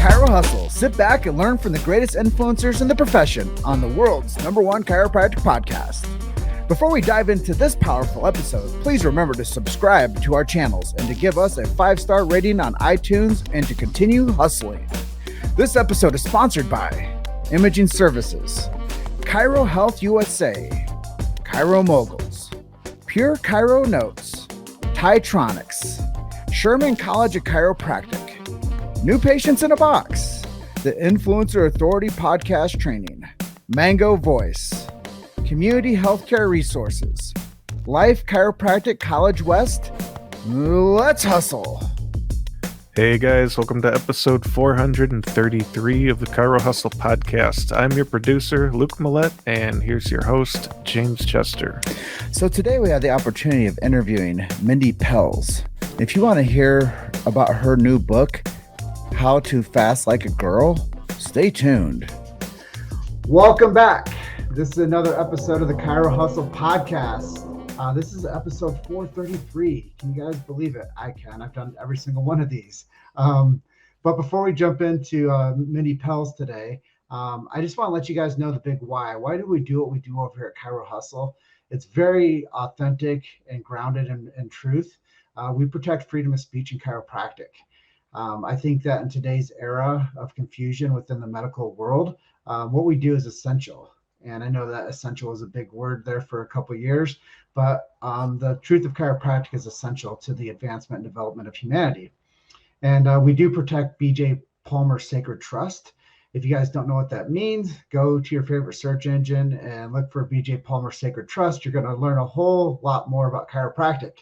Chiro Hustle. Sit back and learn from the greatest influencers in the profession on the world's #1 chiropractic podcast. Before we dive into this powerful episode, please remember to subscribe to our channels and to give us a 5-star rating on iTunes and to continue hustling. This episode is sponsored by Imaging Services, Chiro Health USA, Chiro Moguls, Pure Chiro Notes, Titronics, Sherman College of Chiropractic, New Patients in a Box, the Influencer Authority Podcast Training, Mango Voice, Community Healthcare Resources, Life Chiropractic College West. Let's hustle. Hey guys, welcome to episode 433 of the Chiro Hustle podcast. I'm your producer, Luke Millette, and here's your host, James Chester. So today we have the opportunity of interviewing Mindy Pelz. If you want to hear about her new book, How to Fast Like a Girl, stay tuned. Welcome back. This is another episode of the Chiro Hustle podcast. This is episode 433. Can you guys believe it? I can. I've done every single one of these. But before we jump into Mindy Pelz today, I just want to let you guys know the big why. Why do we do what we do over here at Chiro Hustle? It's very authentic and grounded in truth. We protect freedom of speech in chiropractic. I think that in today's era of confusion within the medical world, what we do is essential. And I know that essential is a big word there for a couple of years, but the truth of chiropractic is essential to the advancement and development of humanity. And we do protect BJ Palmer's Sacred Trust. If you guys don't know what that means, go to your favorite search engine and look for BJ Palmer's Sacred Trust. You're going to learn a whole lot more about chiropractic.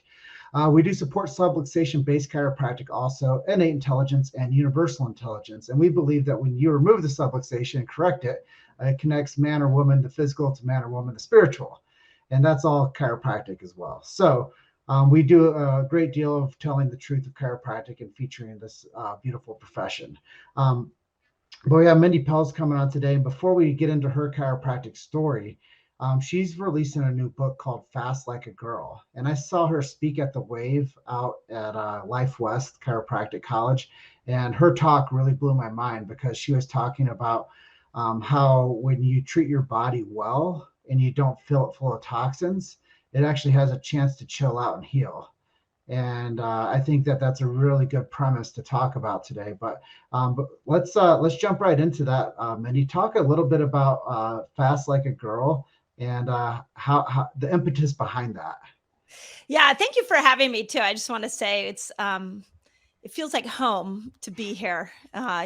We do support subluxation-based chiropractic also, innate intelligence and universal intelligence. And we believe that when you remove the subluxation and correct it, it connects man or woman, the physical, to man or woman, the spiritual. And that's all chiropractic as well. So we do a great deal of telling the truth of chiropractic and featuring this beautiful profession. But we have Mindy Pelz coming on today. And before we get into her chiropractic story, she's releasing a new book called Fast Like a Girl. And I saw her speak at the Wave out at Life West Chiropractic College. And her talk really blew my mind because she was talking about how when you treat your body well and you don't fill it full of toxins, it actually has a chance to chill out and heal. And I think that that's a really good premise to talk about today. But let's jump right into that. Mindy, talk a little bit about Fast Like a Girl and how the impetus behind that. Yeah, thank you for having me too. I just want to say it feels like home to be here. I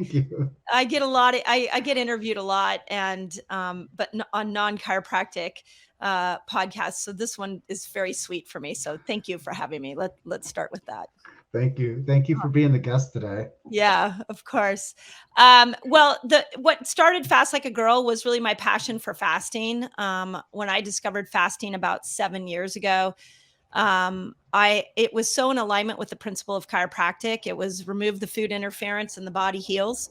get I get interviewed a lot, and but on non-chiropractic podcasts. So this one is very sweet for me. So thank you for having me. Let's start with that. Thank you. Thank you for being the guest today. Yeah, of course. Well, what started Fast Like a Girl was really my passion for fasting. When I discovered fasting about 7 years ago, it was so in alignment with the principle of chiropractic. It was remove the food interference and the body heals.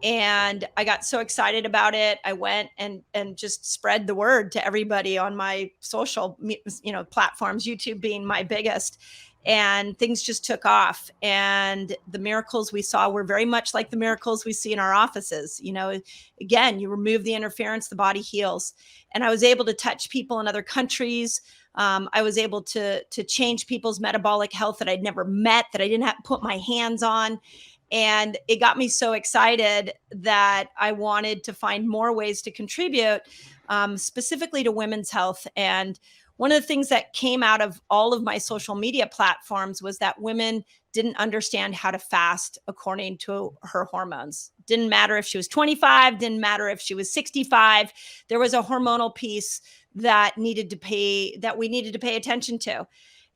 And I got so excited about it. I went and just spread the word to everybody on my social, platforms, YouTube being my biggest. And things just took off. And the miracles we saw were very much like the miracles we see in our offices. Again, you remove the interference, the body heals. And I was able to touch people in other countries. I was able to change people's metabolic health that I'd never met, that I didn't have to put my hands on. And it got me so excited that I wanted to find more ways to contribute, specifically to women's health. And one of the things that came out of all of my social media platforms was that women didn't understand how to fast according to her hormones. Didn't matter if she was 25, didn't matter if she was 65. There was a hormonal piece that we needed to pay attention to.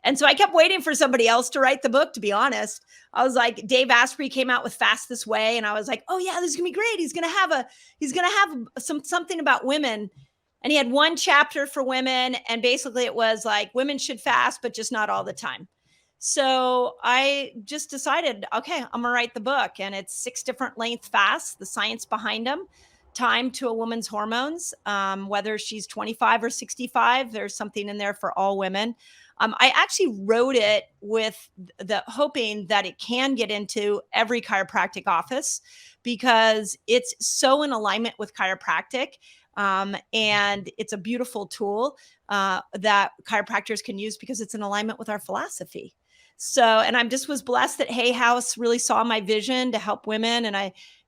And so I kept waiting for somebody else to write the book, to be honest. I was like, Dave Asprey came out with Fast This Way. And I was like, oh yeah, this is gonna be great. He's gonna have something about women. And he had one chapter for women. And basically it was like, women should fast, but just not all the time. So I just decided, okay, I'm gonna write the book. And it's 6 different length fasts, the science behind them, time to a woman's hormones, whether she's 25 or 65, there's something in there for all women. I actually wrote it with the hoping that it can get into every chiropractic office because it's so in alignment with chiropractic. And it's a beautiful tool that chiropractors can use because it's in alignment with our philosophy. So, and I'm just was blessed that Hay House really saw my vision to help women.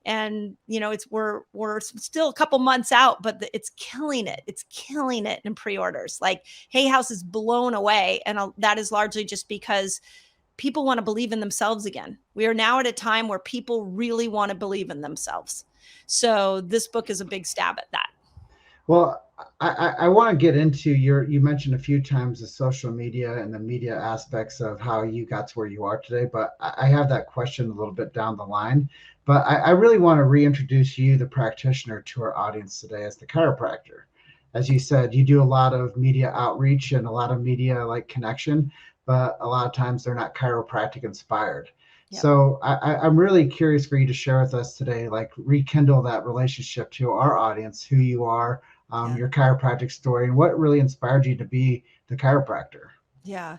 And we're still a couple months out, but it's killing it. It's killing it in pre-orders. Like Hay House is blown away. And that is largely just because people want to believe in themselves again. We are now at a time where people really want to believe in themselves. So this book is a big stab at that. Well, I want to get into you mentioned a few times the social media and the media aspects of how you got to where you are today, but I have that question a little bit down the line. But I really want to reintroduce you, the practitioner, to our audience today as the chiropractor. As you said, you do a lot of media outreach and a lot of media like connection, but a lot of times they're not chiropractic inspired. Yep. So I'm really curious for you to share with us today, like rekindle that relationship to our audience, who you are, your chiropractic story, and what really inspired you to be the chiropractor. Yeah.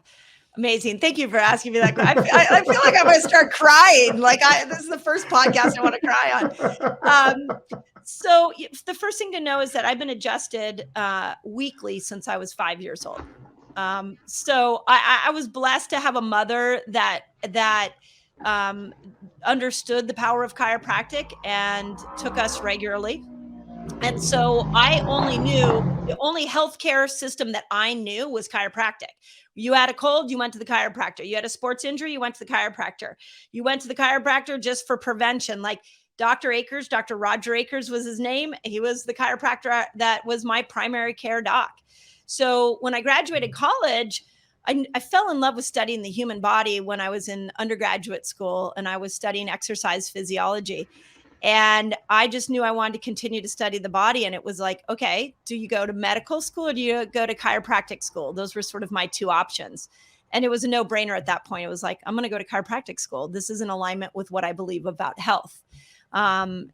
Amazing. Thank you for asking me that. I feel like I'm going to start crying. Like this is the first podcast I want to cry on. So the first thing to know is that I've been adjusted weekly since I was 5 years old. So I was blessed to have a mother that understood the power of chiropractic and took us regularly. And so I only knew the only healthcare system that I knew was chiropractic. You had a cold, you went to the chiropractor. You had a sports injury, you went to the chiropractor. You went to the chiropractor just for prevention. Like Dr. Akers, Dr. Roger Akers was his name. He was the chiropractor that was my primary care doc. So when I graduated college, I fell in love with studying the human body when I was in undergraduate school, and I was studying exercise physiology. And I just knew I wanted to continue to study the body. And it was like, okay, do you go to medical school or do you go to chiropractic school? Those were sort of my two options. And it was a no-brainer at that point. It was like, I'm going to go to chiropractic school. This is in alignment with what I believe about health. And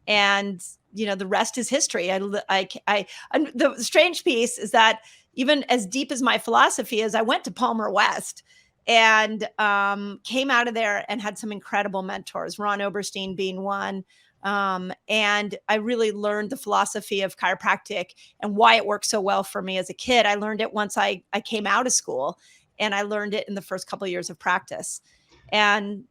the rest is history. The strange piece is that even as deep as my philosophy is, I went to Palmer West and came out of there and had some incredible mentors, Ron Oberstein being one. And I really learned the philosophy of chiropractic and why it worked so well for me as a kid. I learned it once I came out of school, and I learned it in the first couple of years of practice. And,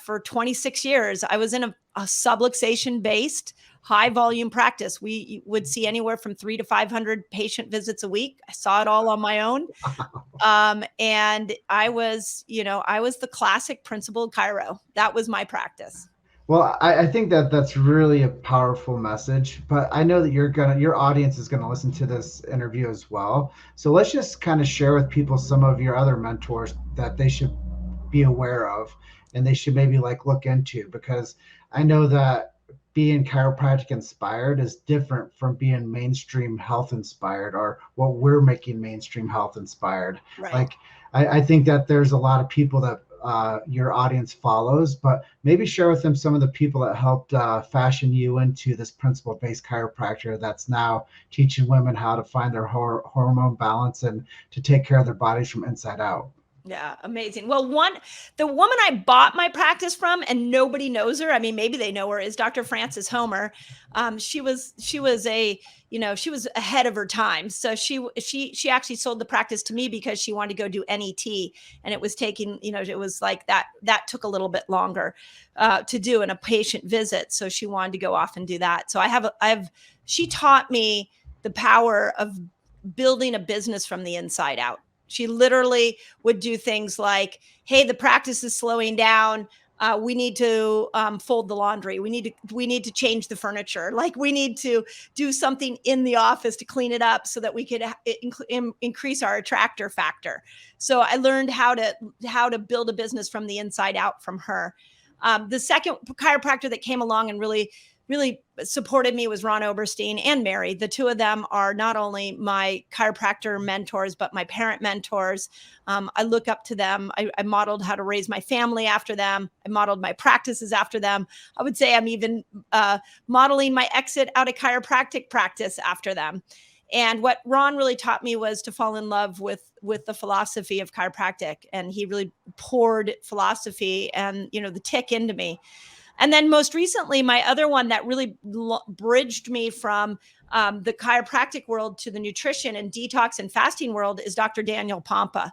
for 26 years, I was in a subluxation based high volume practice. We would see anywhere from 300 to 500 patient visits a week. I saw it all on my own. And I was the classic principled chiro. That was my practice. Well, I think that's really a powerful message, but I know that your audience is gonna listen to this interview as well. So let's just kind of share with people some of your other mentors that they should be aware of and they should maybe look into, because I know that being chiropractic inspired is different from being mainstream health inspired, or what we're making mainstream health inspired. Right. I think that there's a lot of people that your audience follows, but maybe share with them some of the people that helped fashion you into this principle-based chiropractor that's now teaching women how to find their hormone balance and to take care of their bodies from inside out. Yeah, amazing. Well, the woman I bought my practice from, and nobody knows her, I mean, maybe they know her, is Dr. Frances Homer. She was ahead of her time. So she actually sold the practice to me because she wanted to go do NET, and it was taking, it was like that took a little bit longer to do in a patient visit. So she wanted to go off and do that. So she taught me the power of building a business from the inside out. She literally would do things like, hey, the practice is slowing down. We need to fold the laundry. We need to change the furniture. Like, we need to do something in the office to clean it up so that we could increase our attractor factor. So I learned how to build a business from the inside out from her. The second chiropractor that came along and really supported me was Ron Oberstein and Mary. The two of them are not only my chiropractor mentors, but my parent mentors. I look up to them. I modeled how to raise my family after them. I modeled my practices after them. I would say I'm even modeling my exit out of chiropractic practice after them. And what Ron really taught me was to fall in love with the philosophy of chiropractic. And he really poured philosophy and, the tick into me. And then most recently, my other one that really bridged me from the chiropractic world to the nutrition and detox and fasting world is Dr. Daniel Pompa.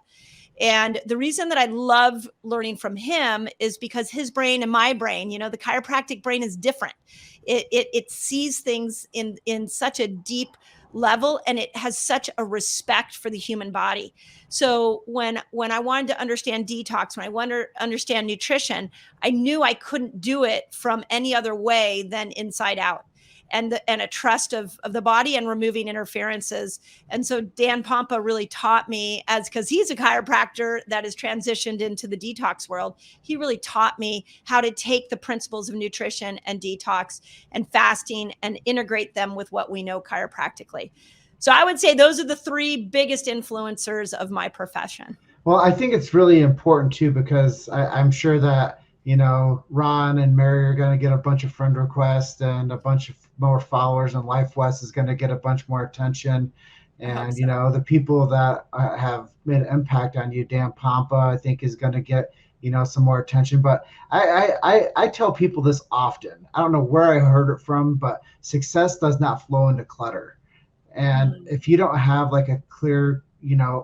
And the reason that I love learning from him is because his brain and my brain, the chiropractic brain is different. It sees things in such a deep level, and it has such a respect for the human body. So when I wanted to understand detox, when I wanted to understand nutrition, I knew I couldn't do it from any other way than inside out. And a trust of the body and removing interferences. And so Dan Pompa really taught me, because he's a chiropractor that has transitioned into the detox world. He really taught me how to take the principles of nutrition and detox and fasting and integrate them with what we know chiropractically. So I would say those are the three biggest influencers of my profession. Well, I think it's really important too, because I'm sure that, Ron and Mary are going to get a bunch of friend requests and a bunch of more followers, and Life West is going to get a bunch more attention. And, so. The people that have made an impact on you, Dan Pompa, I think is going to get, some more attention. But I tell people this often. I don't know where I heard it from, but success does not flow into clutter. And if you don't have like a clear,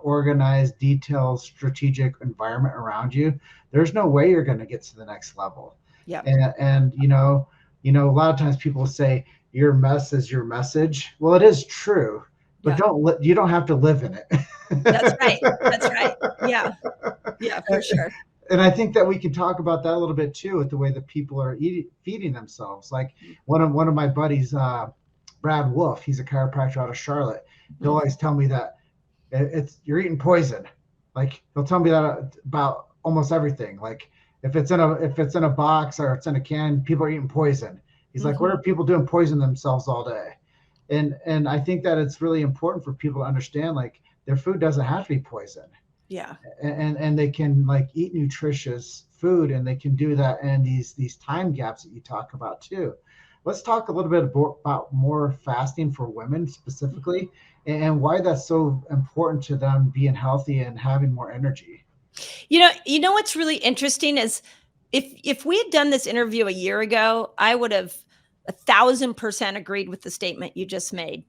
organized, detailed, strategic environment around you, there's no way you're going to get to the next level. Yeah. And a lot of times people say your mess is your message. Well, it is true, but you don't have to live in it. That's right. That's right. Yeah. Yeah, for sure. And I think that we can talk about that a little bit too, with the way that people are feeding themselves. Like one of my buddies, Brad Wolf, he's a chiropractor out of Charlotte. He'll always tell me that you're eating poison. Like he'll tell me that about almost everything. Like if it's in a box or it's in a can, people are eating poison. He's like, what are people doing poison themselves all day? And I think that it's really important for people to understand, like, their food doesn't have to be poison. Yeah. And they can like eat nutritious food, and they can do that in these time gaps that you talk about too. Let's talk a little bit about more fasting for women specifically, and why that's so important to them being healthy and having more energy. You know what's really interesting is if we had done this interview a year ago, I would have 1,000% agreed with the statement you just made.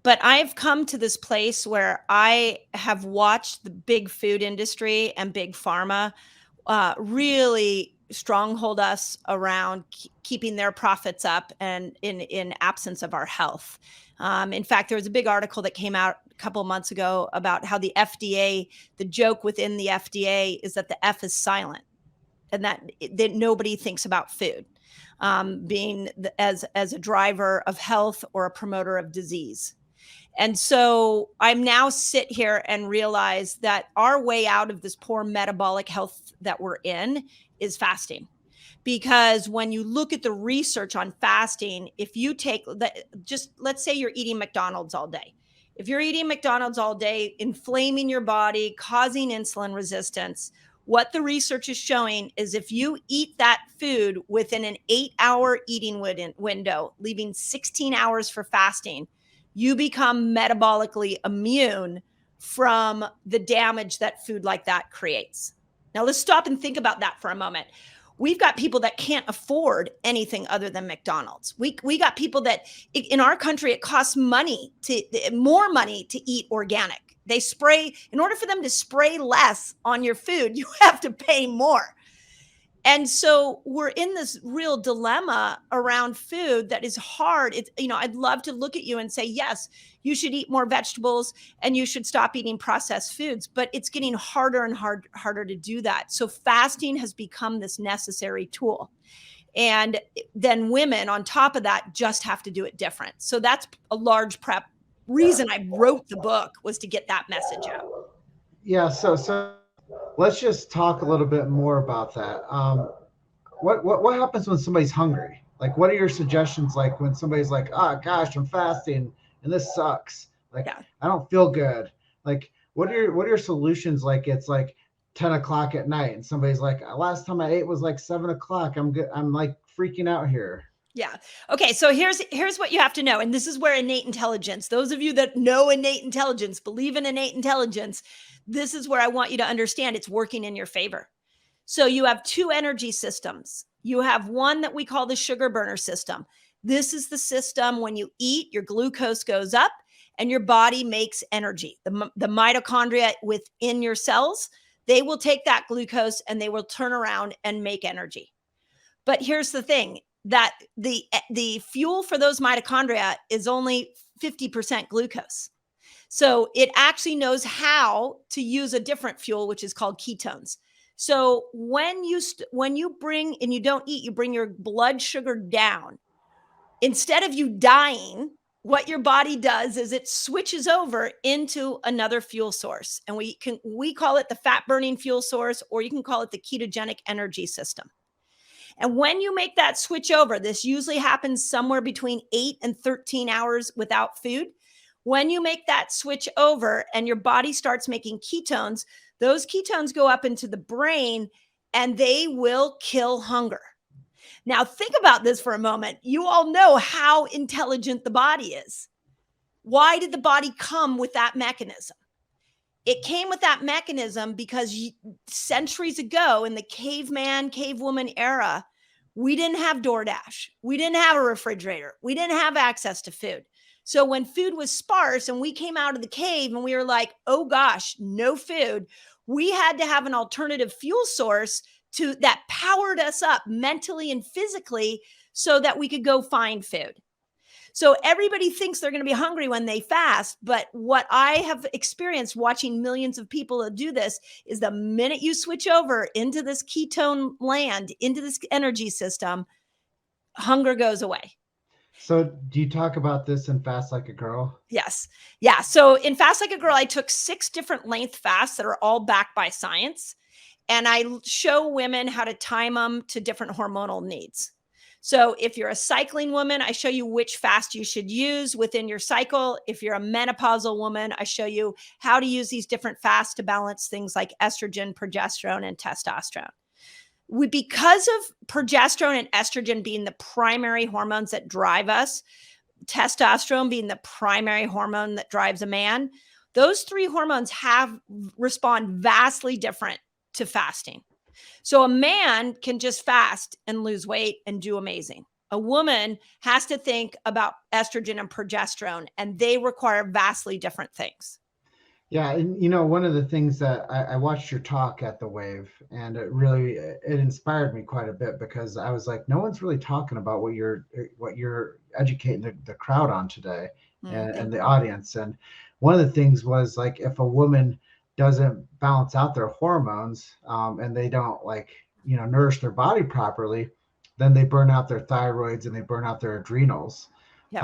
But I've come to this place where I have watched the big food industry and big pharma really stronghold us around keeping their profits up and in absence of our health. In fact, there was a big article that came out a couple of months ago about how the FDA, the joke within the FDA is that the F is silent, and that nobody thinks about food being as a driver of health or a promoter of disease. And so I'm now sit here and realize that our way out of this poor metabolic health that we're in is fasting. Because when you look at the research on fasting, if you take let's say you're eating McDonald's all day. If you're eating McDonald's all day, inflaming your body, causing insulin resistance, what the research is showing is if you eat that food within an 8-hour eating window, leaving 16 hours for fasting, you become metabolically immune from the damage that food like that creates. Now let's stop and think about that for a moment. We've got people that can't afford anything other than McDonald's. We got people that in our country, it costs more money to eat organic. They spray, in order for them to spray less on your food, you have to pay more. And so we're in this real dilemma around food that is hard. I'd love to look at you and say, yes, you should eat more vegetables and you should stop eating processed foods, but it's getting harder and harder to do that. So fasting has become this necessary tool. And then women on top of that just have to do it different. So that's a large reason I wrote the book, was to get that message out. Yeah. So let's just talk a little bit more about that. What happens when somebody's hungry? Like, what are your suggestions? Like when somebody's like, oh gosh, I'm fasting and this sucks. Like, I don't feel good. Like, what are your solutions? Like, it's like 10 o'clock at night and somebody's like, last time I ate was like 7 o'clock. I'm good. I'm like freaking out here. Yeah. Okay. So here's what you have to know. And this is where innate intelligence, those of you that know innate intelligence, believe in innate intelligence, this is where I want you to understand it's working in your favor. So you have two energy systems. You have one that we call the sugar burner system. This is the system when you eat, your glucose goes up and your body makes energy. The mitochondria within your cells, they will take that glucose and they will turn around and make energy. But here's the thing, that the fuel for those mitochondria is only 50% glucose. So it actually knows how to use a different fuel, which is called ketones. So when you bring and you don't eat, you bring your blood sugar down. Instead of you dying, what your body does is it switches over into another fuel source. And we call it the fat burning fuel source, or you can call it the ketogenic energy system. And when you make that switch over, this usually happens somewhere between 8 and 13 hours without food. When you make that switch over and your body starts making ketones, those ketones go up into the brain and they will kill hunger. Now, think about this for a moment. You all know how intelligent the body is. Why did the body come with that mechanism? It came with that mechanism because centuries ago in the cavewoman era, we didn't have DoorDash. We didn't have a refrigerator. We didn't have access to food. So when food was sparse and we came out of the cave and we were like, oh gosh, no food, we had to have an alternative fuel source that powered us up mentally and physically so that we could go find food. So everybody thinks they're going to be hungry when they fast. But what I have experienced watching millions of people do this is the minute you switch over into this ketone land, into this energy system, hunger goes away. So do you talk about this in Fast Like a Girl? Yes. Yeah. So in Fast Like a Girl, I took 6 different length fasts that are all backed by science. And I show women how to time them to different hormonal needs. So if you're a cycling woman, I show you which fast you should use within your cycle. If you're a menopausal woman, I show you how to use these different fasts to balance things like estrogen, progesterone, and testosterone. Because of progesterone and estrogen being the primary hormones that drive us, testosterone being the primary hormone that drives a man, those 3 hormones respond vastly different to fasting. So a man can just fast and lose weight and do amazing. A woman has to think about estrogen and progesterone, and they require vastly different things. Yeah, and one of the things that I watched your talk at the Wave, and it inspired me quite a bit, because I was like, no one's really talking about what you're educating the crowd on today, and the audience. And one of the things was, like, if a woman doesn't balance out their hormones, and they don't nourish their body properly, then they burn out their thyroids and they burn out their adrenals. Yep.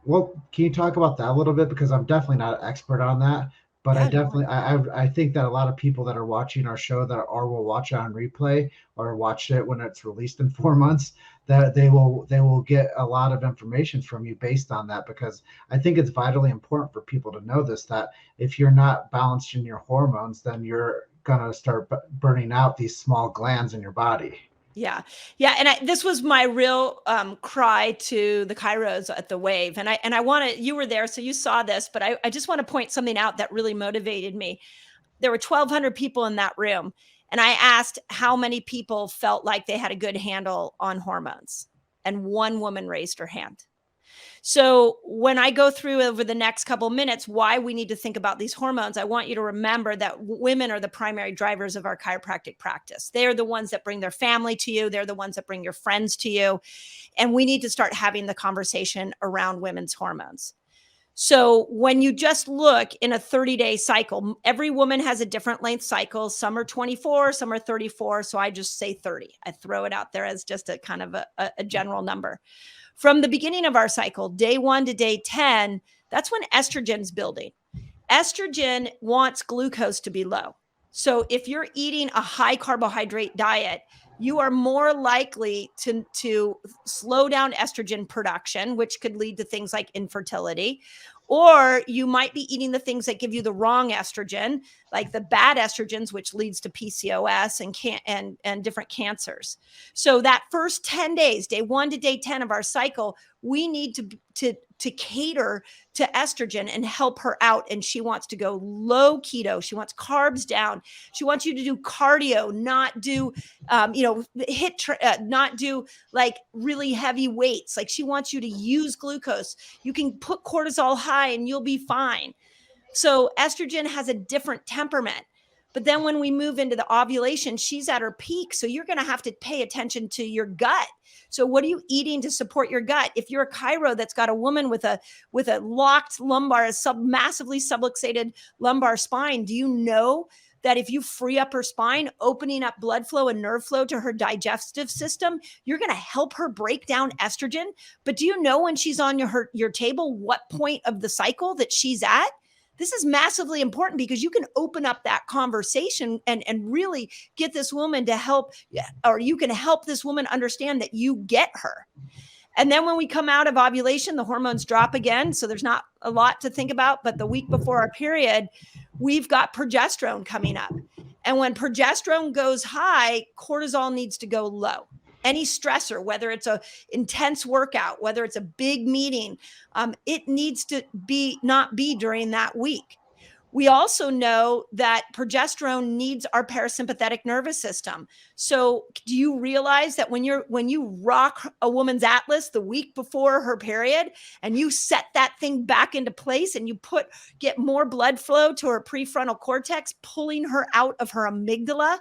Well, can you talk about that a little bit? Because I'm definitely not an expert on that. But I think that a lot of people that are watching our show or will watch it on replay or watch it when it's released in 4 months, that they will get a lot of information from you based on that, because I think it's vitally important for people to know this, that if you're not balanced in your hormones, then you're going to start burning out these small glands in your body. Yeah. Yeah. And this was my real cry to the chiros at the Wave. And you were there, so you saw this, but I just want to point something out that really motivated me. There were 1,200 people in that room. And I asked how many people felt like they had a good handle on hormones. And 1 woman raised her hand. So when I go through over the next couple of minutes why we need to think about these hormones, I want you to remember that women are the primary drivers of our chiropractic practice. They are the ones that bring their family to you. They're the ones that bring your friends to you. And we need to start having the conversation around women's hormones. So when you just look in a 30-day cycle, every woman has a different length cycle. Some are 24, some are 34. So I just say 30. I throw it out there as just a kind of a general number. From the beginning of our cycle, day 1 to day 10, that's when estrogen's building. Estrogen wants glucose to be low. So if you're eating a high carbohydrate diet, you are more likely to slow down estrogen production, which could lead to things like infertility. Or you might be eating the things that give you the wrong estrogen, like the bad estrogens, which leads to PCOS and different cancers. So that first 10 days, day 1 to day 10 of our cycle, we need to cater to estrogen and help her out. And she wants to go low keto. She wants carbs down. She wants you to do cardio, not do, not do like really heavy weights. Like she wants you to use glucose. You can put cortisol high and you'll be fine. So estrogen has a different temperament. But then when we move into the ovulation, she's at her peak. So you're going to have to pay attention to your gut. So what are you eating to support your gut? If you're a chiro that's got a woman with a locked lumbar, a massively subluxated lumbar spine, do you know that if you free up her spine, opening up blood flow and nerve flow to her digestive system, you're going to help her break down estrogen? But do you know when she's on your table, what point of the cycle that she's at? This is massively important because you can open up that conversation and really get this woman to help, or you can help this woman understand that you get her. And then when we come out of ovulation, the hormones drop again. So there's not a lot to think about. But the week before our period, we've got progesterone coming up. And when progesterone goes high, cortisol needs to go low. Any stressor, whether it's a intense workout, whether it's a big meeting, it needs to not be during that week. We also know that progesterone needs our parasympathetic nervous system. So do you realize that when you rock a woman's atlas the week before her period and you set that thing back into place and you get more blood flow to her prefrontal cortex, pulling her out of her amygdala,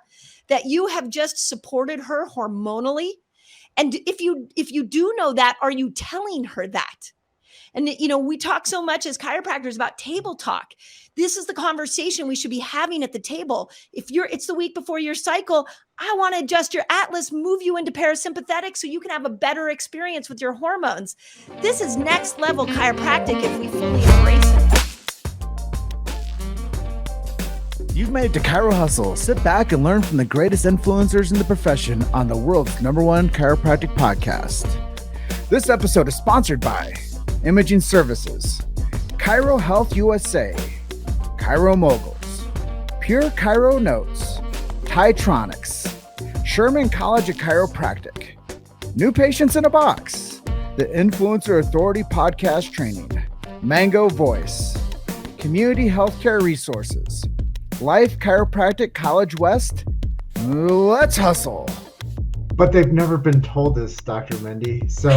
that you have just supported her hormonally? And if you do know that, are you telling her that? And, we talk so much as chiropractors about table talk. This is the conversation we should be having at the table. It's the week before your cycle, I want to adjust your atlas, move you into parasympathetic so you can have a better experience with your hormones. This is next level chiropractic if we fully embrace it. You've made it to Chiro Hustle. Sit back and learn from the greatest influencers in the profession on the world's #1 chiropractic podcast. This episode is sponsored by Imaging Services, Chiro Health USA, Chiro Moguls, Pure Chiro Notes, Titronics, Sherman College of Chiropractic, New Patients in a Box, the Influencer Authority Podcast Training, Mango Voice, Community Healthcare Resources, Life Chiropractic College West. Let's hustle. But they've never been told this, Dr. Mindy. So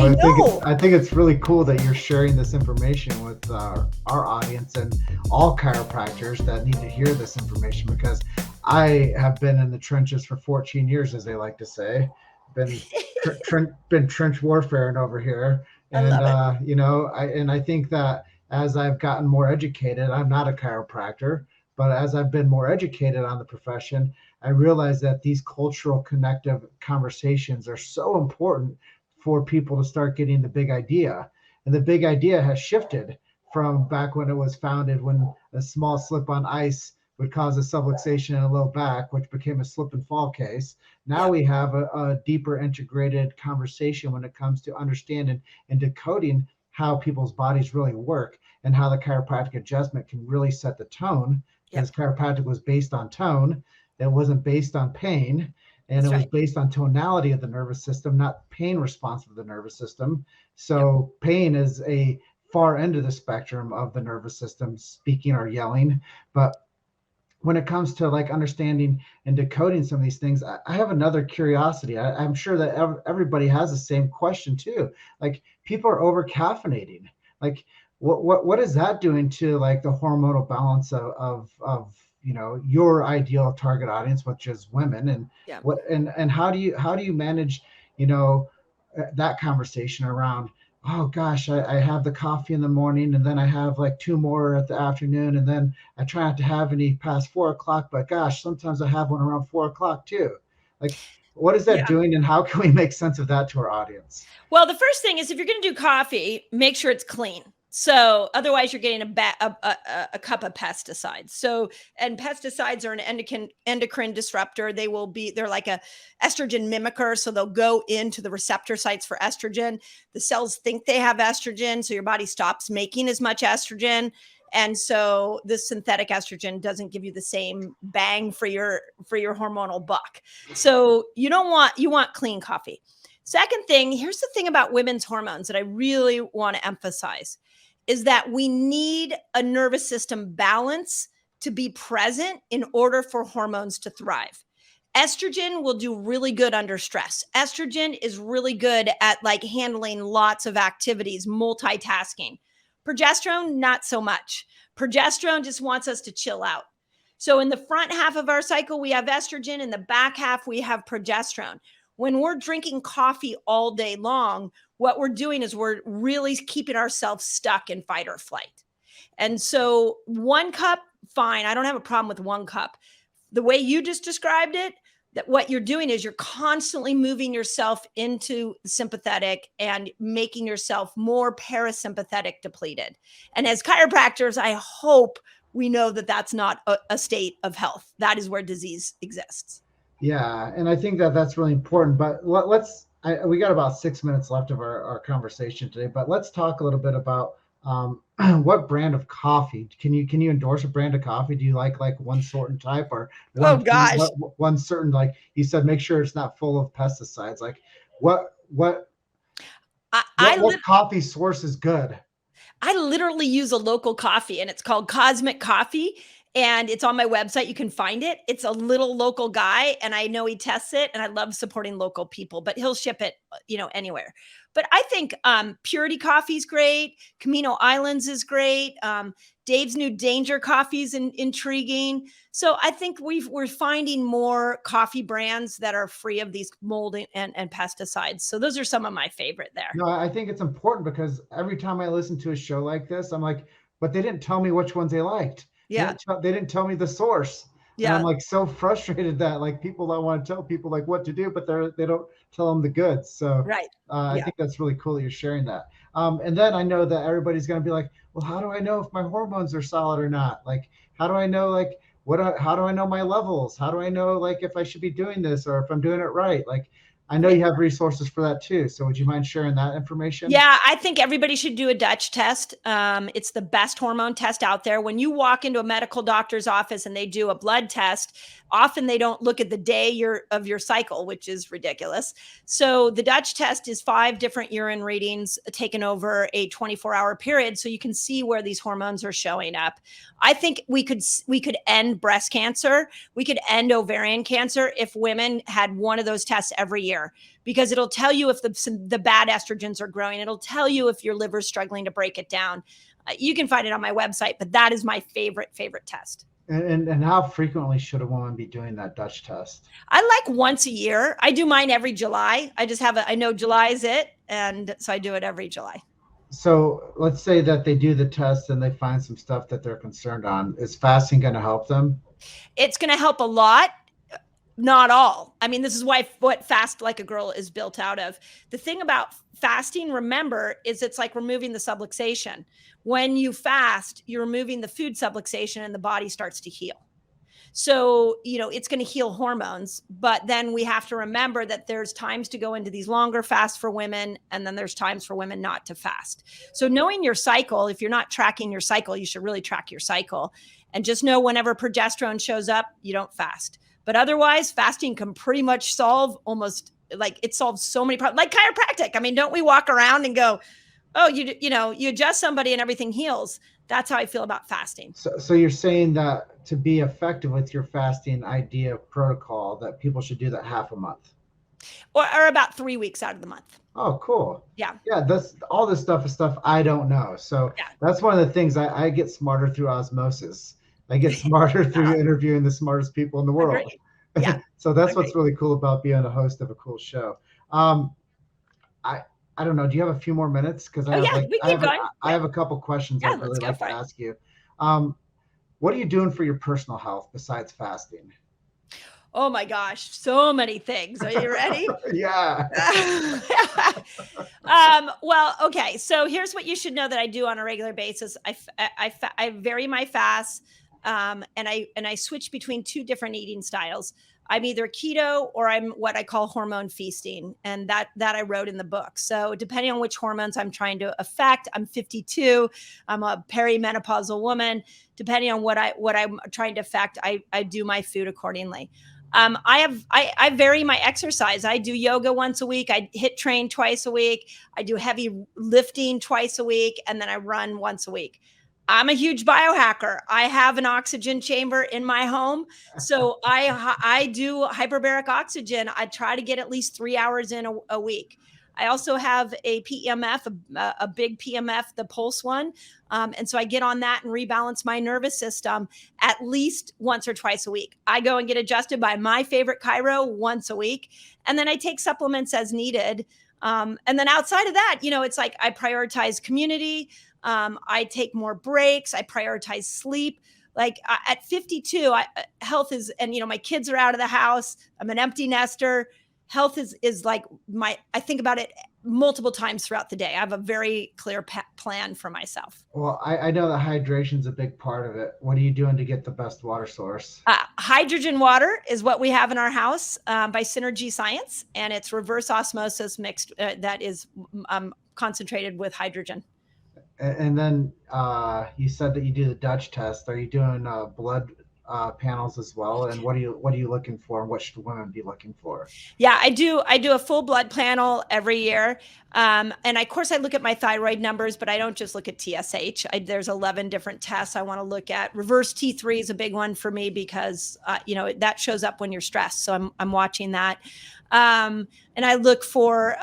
I think it's really cool that you're sharing this information with our audience and all chiropractors that need to hear this information, because I have been in the trenches for 14 years, as they like to say. Been trench warfaring over here. And I think that as I've gotten more educated, I'm not a chiropractor, but as I've been more educated on the profession, I realize that these cultural connective conversations are so important for people to start getting the big idea. And the big idea has shifted from back when it was founded, when a small slip on ice would cause a subluxation in a low back, which became a slip and fall case. Now we have a deeper integrated conversation when it comes to understanding and decoding how people's bodies really work and how the chiropractic adjustment can really set the tone, because chiropractic was based on tone. It wasn't based on pain, and it was based on tonality of the nervous system, not pain responsive of the nervous system. So pain is a far end of the spectrum of the nervous system, speaking or yelling. But when it comes to like understanding and decoding some of these things, I have another curiosity. I'm sure that everybody has the same question too. Like, people are over caffeinating. Like, what is that doing to like the hormonal balance of your ideal target audience, which is women, and how do you manage that conversation around, oh gosh, I have the coffee in the morning and then I have like 2 more at the afternoon, and then I try not to have any past 4 o'clock, but gosh, sometimes I have one around 4 o'clock too. Like, what is that doing, and how can we make sense of that to our audience? Well, the first thing is, if you're going to do coffee, make sure it's clean. So otherwise you're getting a cup of pesticides. So, and pesticides are an endocrine disruptor. They're like a estrogen mimicker. So they'll go into the receptor sites for estrogen. The cells think they have estrogen. So your body stops making as much estrogen. And so this synthetic estrogen doesn't give you the same bang for your hormonal buck. So you want clean coffee. Second thing, here's the thing about women's hormones that I really want to emphasize is that we need a nervous system balance to be present in order for hormones to thrive. Estrogen will do really good under stress. Estrogen is really good at like handling lots of activities, multitasking. Progesterone, not so much. Progesterone just wants us to chill out. So in the front half of our cycle, we have estrogen. In the back half, we have progesterone. When we're drinking coffee all day long, what we're doing is we're really keeping ourselves stuck in fight or flight. And so 1 cup, fine. I don't have a problem with 1 cup. The way you just described it, that what you're doing is you're constantly moving yourself into sympathetic and making yourself more parasympathetic depleted. And as chiropractors, I hope we know that that's not a state of health. That is where disease exists. Yeah, and I think that that's really important. But we got about 6 minutes left of our conversation today, but let's talk a little bit about what brand of coffee. Can you endorse a brand of coffee? Do you like one certain type or one certain, like you said, make sure it's not full of pesticides? Like what coffee source is good? I literally use a local coffee and it's called Cosmic Coffee. And it's on my website. You can find it. It's a little local guy and I know he tests it and I love supporting local people, but he'll ship it, anywhere. But I think Purity Coffee is great. Camino Islands is great. Dave's New Danger Coffee is intriguing. So I think we're finding more coffee brands that are free of these mold and pesticides. So those are some of my favorite there. No, I think it's important because every time I listen to a show like this, I'm like, but they didn't tell me which ones they liked. Yeah. They didn't tell me the source. Yeah. And I'm so frustrated that people don't want to tell people what to do, but they don't tell them the goods. So right. I think that's really cool that you're sharing that. And then I know that everybody's going to be like, well, how do I know if my hormones are solid or not? How do I know how do I know my levels? How do I know if I should be doing this or if I'm doing it right? I know you have resources for that too. So would you mind sharing that information? Yeah, I think everybody should do a Dutch test. It's the best hormone test out there. When you walk into a medical doctor's office and they do a blood test, often they don't look at the day of your cycle, which is ridiculous. So the Dutch test is 5 different urine readings taken over a 24-hour period. So you can see where these hormones are showing up. I think we could end breast cancer. We could end ovarian cancer if women had one of those tests every year, because it'll tell you if the bad estrogens are growing. It'll tell you if your liver's struggling to break it down. You can find it on my website, but that is my favorite test. And how frequently should a woman be doing that Dutch test? I like once a year. I do mine every July. I know July is it. And so I do it every July. So let's say that they do the test and they find some stuff that they're concerned on. Is fasting going to help them? It's going to help a lot. Not all. I mean, this is what Fast Like a Girl is built out of. The thing about fasting, remember, is it's like removing the subluxation. When you fast, you're removing the food subluxation and the body starts to heal. So, it's going to heal hormones, but then we have to remember that there's times to go into these longer fasts for women, and then there's times for women not to fast. So knowing your cycle, if you're not tracking your cycle, you should really track your cycle and just know whenever progesterone shows up, you don't fast. But otherwise, fasting can pretty much solve it solves so many problems, like chiropractic. I mean, don't we walk around and go, oh, you adjust somebody and everything heals? That's how I feel about fasting. So you're saying that to be effective with your fasting idea protocol, that people should do that half a month? Or about 3 weeks out of the month. Oh, cool. Yeah. Yeah. All this stuff is stuff I don't know. So That's one of the things I get smarter through osmosis. I get smarter through interviewing the smartest people in the world. Yeah. So that's what's really cool about being a host of a cool show. I don't know. Do you have a few more minutes? Because I have a couple questions I'd really like to ask you. What are you doing for your personal health besides fasting? Oh my gosh, so many things. Are you ready? Yeah. Well, okay. So here's what you should know that I do on a regular basis. I vary my fasts, and I switch between two different eating styles. I'm either keto or I'm what I call hormone feasting, and that I wrote in the book. So depending on which hormones I'm trying to affect, I'm 52. I'm a perimenopausal woman. Depending on what I'm trying to affect, I do my food accordingly. I vary my exercise. I do yoga once a week. I hit train twice a week. I do heavy lifting twice a week, and then I run once a week. I'm a huge biohacker. I have an oxygen chamber in my home. So I do hyperbaric oxygen. I try to get at least 3 hours in a week. I also have a PEMF, a big PMF, the pulse one. And so I get on that and rebalance my nervous system at least once or twice a week. I go and get adjusted by my favorite chiro once a week. And then I take supplements as needed. And then outside of that, it's like I prioritize community. I take more breaks. I prioritize sleep. Like at 52, health is, and my kids are out of the house. I'm an empty nester. Health is like I think about it multiple times throughout the day. I have a very clear plan for myself. Well, I know that hydration is a big part of it. What are you doing to get the best water source? Hydrogen water is what we have in our house by Synergy Science, and it's reverse osmosis mixed that is concentrated with hydrogen. And then you said that you do the Dutch test. Are you doing blood panels as well? And what are you looking for? And what should women be looking for? Yeah, I do a full blood panel every year. And of course I look at my thyroid numbers, but I don't just look at TSH. There's 11 different tests I want to look at. Reverse T3 is a big one for me because, that shows up when you're stressed. So I'm watching that. And I look for,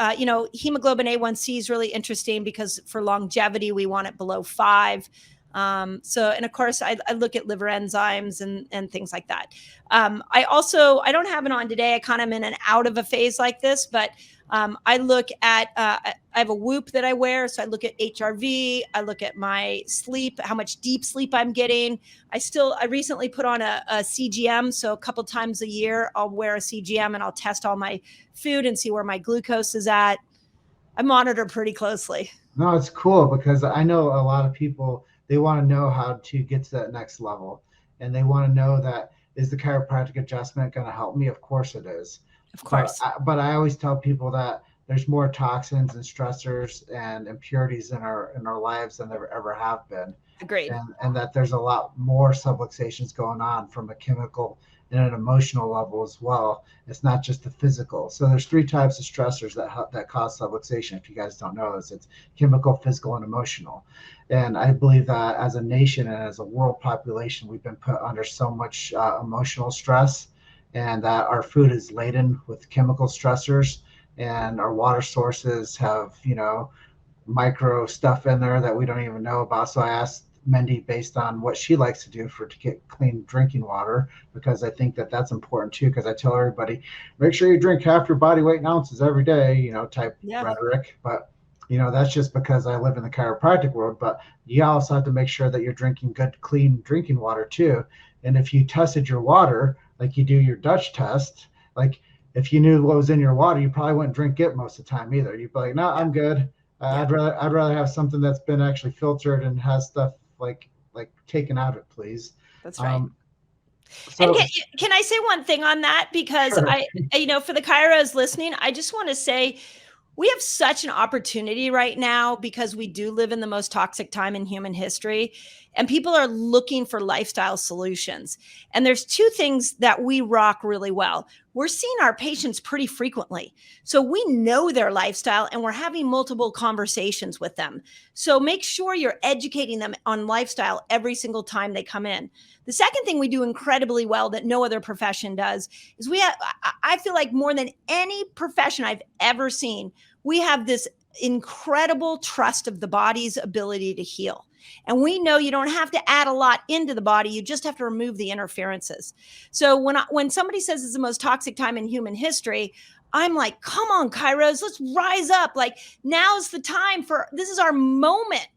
hemoglobin A1C is really interesting because for longevity, we want it below 5. And of course I look at liver enzymes and things like that. I don't have it on today. I kind of am in and out of a phase like this, but, I look at, I have a Whoop that I wear. So I look at HRV, I look at my sleep, how much deep sleep I'm getting. I recently put on a CGM. So a couple times a year, I'll wear a CGM and I'll test all my food and see where my glucose is at. I monitor pretty closely. No, it's cool because I know a lot of people, they want to know how to get to that next level. And they want to know that, is the chiropractic adjustment going to help me? Of course it is. Of course. But I always tell people that there's more toxins and stressors and impurities in our lives than there ever have been. Agreed. And that there's a lot more subluxations going on from a chemical and an emotional level as well. It's not just the physical. So there's 3 types of stressors that cause subluxation. If you guys don't know this, it's chemical, physical, and emotional. And I believe that as a nation and as a world population, we've been put under so much emotional stress, and that our food is laden with chemical stressors, and our water sources have, micro stuff in there that we don't even know about. So I asked Mindy based on what she likes to do to get clean drinking water, because I think that that's important too. Because I tell everybody, make sure you drink half your body weight in ounces every day, type rhetoric. But, that's just because I live in the chiropractic world. But you also have to make sure that you're drinking good, clean drinking water too. And if you tested your water, like you do your Dutch test, like if you knew what was in your water, you probably wouldn't drink it most of the time either. You'd be like, no, I'm good. I'd rather have something that's been actually filtered and has stuff like taken out of it, please. That's right. And can I say one thing on that? Because sure. For the chiros listening, I just want to say we have such an opportunity right now because we do live in the most toxic time in human history, and people are looking for lifestyle solutions. And there's 2 things that we rock really well. We're seeing our patients pretty frequently. So we know their lifestyle and we're having multiple conversations with them. So make sure you're educating them on lifestyle every single time they come in. The second thing we do incredibly well that no other profession does is I feel like more than any profession I've ever seen, we have this incredible trust of the body's ability to heal. And we know you don't have to add a lot into the body. You just have to remove the interferences. So when somebody says it's the most toxic time in human history, I'm like, come on, chiros, let's rise up. Like, now's the time this is our moment,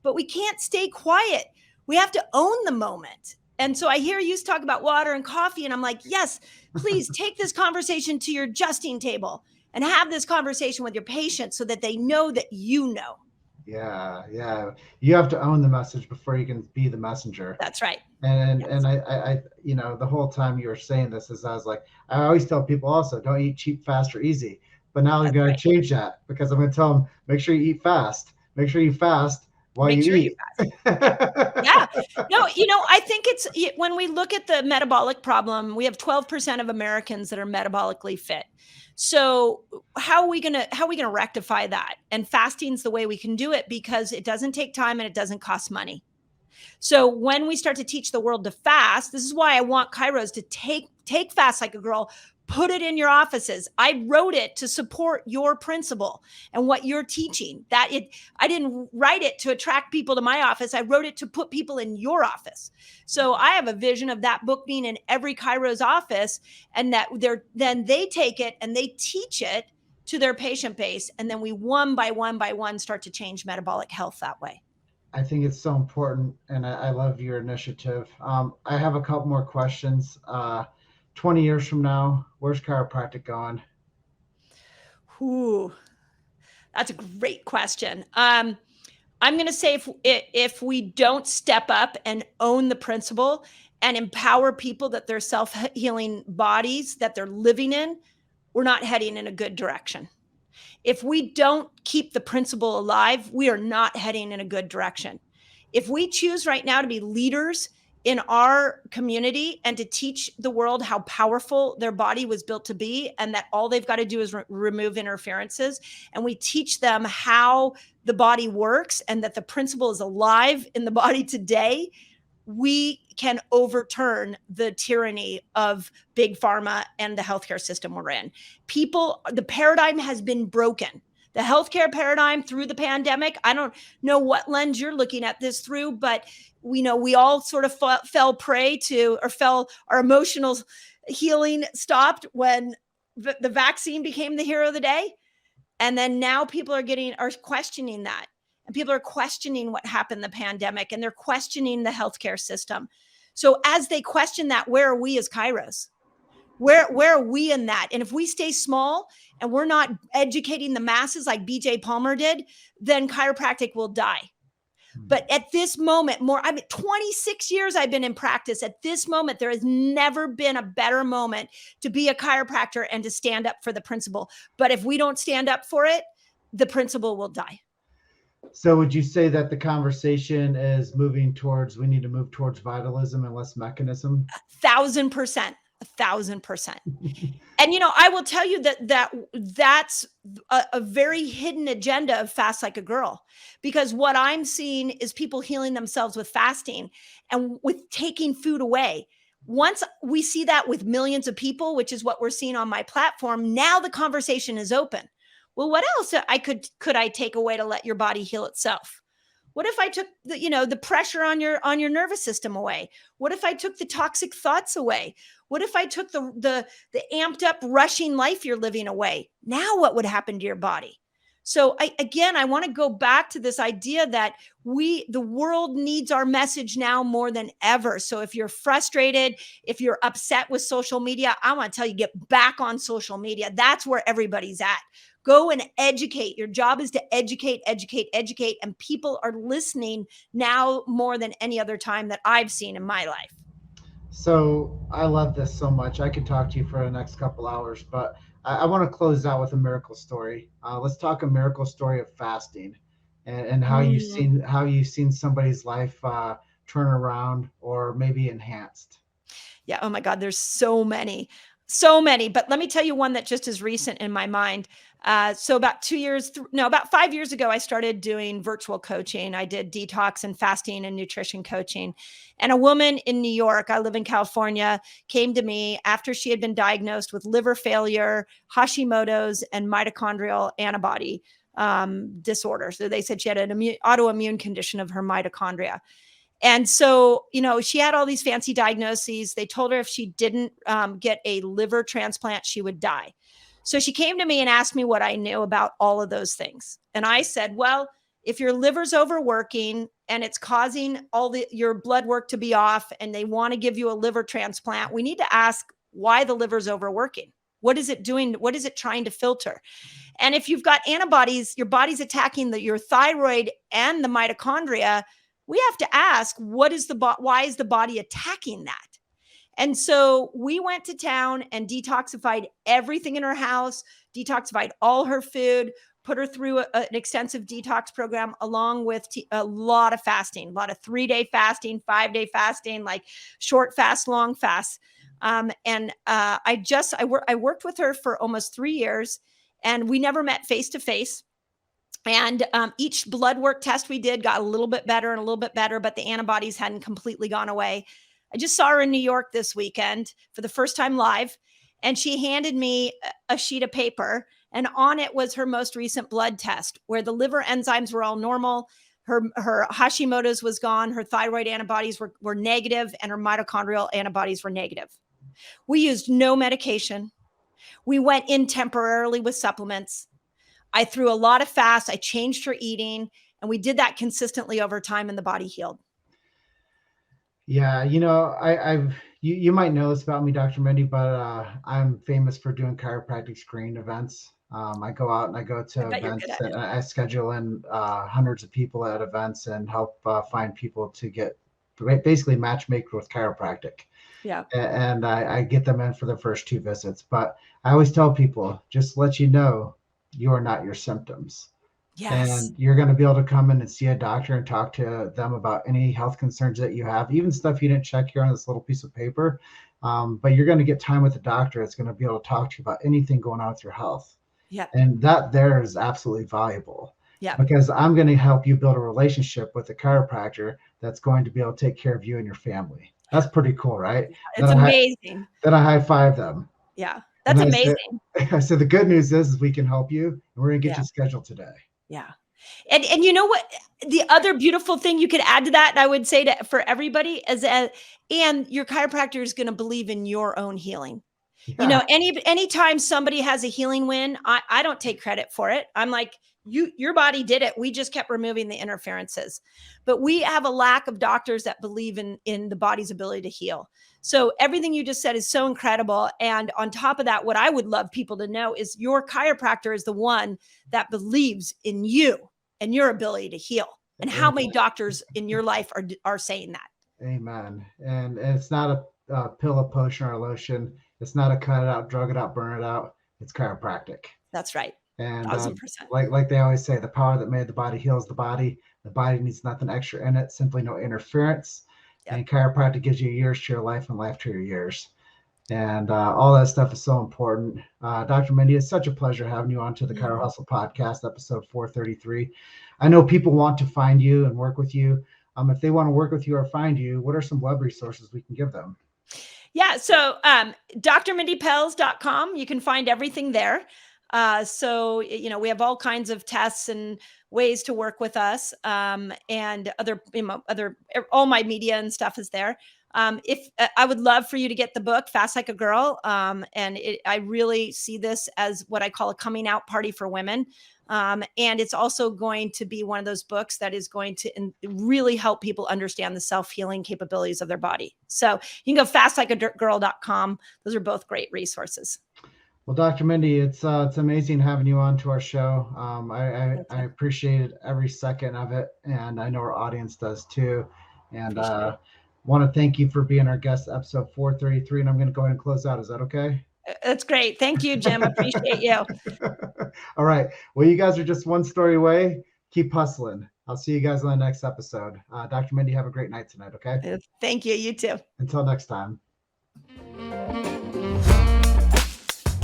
but we can't stay quiet. We have to own the moment. And so I hear you talk about water and coffee, and I'm like, yes, please take this conversation to your adjusting table. and have this conversation with your patient so that they know that you know. Yeah. You have to own the message before you can be the messenger. That's right. And Yes. and I the whole time you were saying this, is I was like, I always tell people also, don't eat cheap, fast, or easy. But now I'm That's going right. to change that, because I'm going to tell them, make sure you eat fast. Make sure you fast while Make you sure you eat. Yeah. No, I think it's, when we look at the metabolic problem, we have 12% of Americans that are metabolically fit. So how are we going to rectify that? And fasting's the way we can do it, because it doesn't take time and it doesn't cost money. So when we start to teach the world to fast, this is why I want Chiros to take Fast Like a Girl, put it in your offices. I wrote it to support your principle and what you're teaching. I didn't write it to attract people to my office. I wrote it to put people in your office. So I have a vision of that book being in every Chiros office, and that then they take it and they teach it to their patient base. And then we one by one start to change metabolic health that way. I think it's so important, and I love your initiative. I have a couple more questions. 20 years from now, where's chiropractic going? Ooh, that's a great question. I'm going to say if we don't step up and own the principle and empower people that they're self-healing bodies that they're living in, we're not heading in a good direction. If we don't keep the principle alive, we are not heading in a good direction. If we choose right now to be leaders in our community and to teach the world how powerful their body was built to be, and that all they've got to do is remove interferences, and we teach them how the body works and that the principle is alive in the body today, we can overturn the tyranny of big pharma and the healthcare system we're in. The paradigm has been broken. The healthcare paradigm through the pandemic, I don't know what lens you're looking at this through, but we all sort of fell prey to, or our emotional healing stopped when the vaccine became the hero of the day. And then now people are questioning that. And people are questioning what happened in the pandemic, and they're questioning the healthcare system. So as they question that, where are we as Chiros? Where are we in that? And if we stay small and we're not educating the masses like BJ Palmer did, then chiropractic will die. But at this moment, 26 years I've been in practice. At this moment, there has never been a better moment to be a chiropractor and to stand up for the principle. But if we don't stand up for it, the principle will die. So would you say that the conversation is moving towards, we need to move towards vitalism and less mechanism? 1,000%. 1,000%. And, I will tell you that's a very hidden agenda of Fast Like a Girl, because what I'm seeing is people healing themselves with fasting and with taking food away. Once we see that with millions of people, which is what we're seeing on my platform, now the conversation is open. Well, what else could I take away to let your body heal itself? What if I took the pressure on your nervous system away? What if I took the toxic thoughts away? What if I took the amped up rushing life you're living away? Now what would happen to your body? So I want to go back to this idea that the world needs our message now more than ever. So if you're frustrated, if you're upset with social media, I want to tell you, get back on social media. That's where everybody's at. Go and educate. Your job is to educate. And people are listening now more than any other time that I've seen in my life. So I love this so much. I could talk to you for the next couple hours, but I want to close out with a miracle story. Let's talk a miracle story of fasting, and how you've seen somebody's life turn around or maybe enhanced. Yeah. Oh my God. There's so many, but let me tell you one that just is recent in my mind. So about 5 years ago, I started doing virtual coaching. I did detox and fasting and nutrition coaching. And a woman in New York, I live in California, came to me after she had been diagnosed with liver failure, Hashimoto's, and mitochondrial antibody disorder. So they said she had an autoimmune condition of her mitochondria. And so, she had all these fancy diagnoses. They told her if she didn't get a liver transplant, she would die. So she came to me and asked me what I knew about all of those things. And I said, well, if your liver's overworking and it's causing your blood work to be off and they want to give you a liver transplant, we need to ask why the liver's overworking. What is it doing? What is it trying to filter? And if you've got antibodies, your body's attacking your thyroid and the mitochondria. We have to ask, why is the body attacking that? And so we went to town and detoxified everything in her house, detoxified all her food, put her through an extensive detox program, along with a lot of fasting, a lot of 3-day fasting, 5-day fasting, like short fast, long fast. I worked with her for almost 3 years, and we never met face to face. And each blood work test we did got a little bit better and a little bit better, but the antibodies hadn't completely gone away. I just saw her in New York this weekend for the first time live, and she handed me a sheet of paper, and on it was her most recent blood test, where the liver enzymes were all normal. Her Hashimoto's was gone. Her thyroid antibodies were negative, and her mitochondrial antibodies were negative. We used no medication. We went in temporarily with supplements. I threw a lot of fast. I changed her eating, and we did that consistently over time, and the body healed. Yeah, you might know this about me, Dr. Mindy, but I'm famous for doing chiropractic screening events. I go out and I go to events, and I schedule in hundreds of people at events and help find people to get basically matchmaker with chiropractic. Yeah. And I get them in for the first 2 visits. But I always tell people, just to let you know, you are not your symptoms. Yes. And you're going to be able to come in and see a doctor and talk to them about any health concerns that you have, even stuff you didn't check here on this little piece of paper. But you're going to get time with the doctor that's going to be able to talk to you about anything going on with your health. Yeah. And that there is absolutely valuable. Yeah. Because I'm going to help you build a relationship with a chiropractor that's going to be able to take care of you and your family. That's pretty cool, right? It's amazing. Then I high five them. Yeah. That's amazing. I said, the good news is we can help you, and we're going to get you scheduled today. Yeah. And you know what? The other beautiful thing you could add to that, and I would say for everybody, is and your chiropractor is going to believe in your own healing. Yeah. Anytime somebody has a healing win, I don't take credit for it. I'm like, your body did it. We just kept removing the interferences. But we have a lack of doctors that believe in the body's ability to heal. So everything you just said is so incredible. And on top of that, what I would love people to know is your chiropractor is the one that believes in you and your ability to heal. And how many doctors in your life are saying that? Amen. And it's not a pill, a potion, or a lotion. It's not a cut it out, drug it out, burn it out. It's chiropractic. That's right. And like they always say, the power that made the body heals the body. The body needs nothing extra in it, simply no interference. Yep. And chiropractic gives you years to your life and life to your years. And all that stuff is so important. Dr. Mindy, it's such a pleasure having you on to the Chiro Hustle podcast, episode 433. I know people want to find you and work with you. If they want to work with you or find you, what are some web resources we can give them? Yeah. So drmindypelz.com, you can find everything there. So, we have all kinds of tests and ways to work with us. And all my media and stuff is there. I would love for you to get the book Fast Like a Girl. I really see this as what I call a coming out party for women. And it's also going to be one of those books that is going to really help people understand the self-healing capabilities of their body. So you can go fastlikeagirl.com. Those are both great resources. Well, Dr. Mindy, it's amazing having you on to our show. I appreciated every second of it, and I know our audience does too. And want to thank you for being our guest, episode 433. And I'm going to go ahead and close out. Is that okay? That's great. Thank you, Jim. Appreciate you. All right. Well, you guys are just one story away. Keep hustling. I'll see you guys on the next episode. Dr. Mindy, have a great night tonight. Okay. Thank you. You too. Until next time.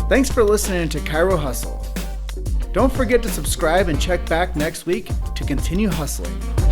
Thanks for listening to Chiro Hustle. Don't forget to subscribe and check back next week to continue hustling.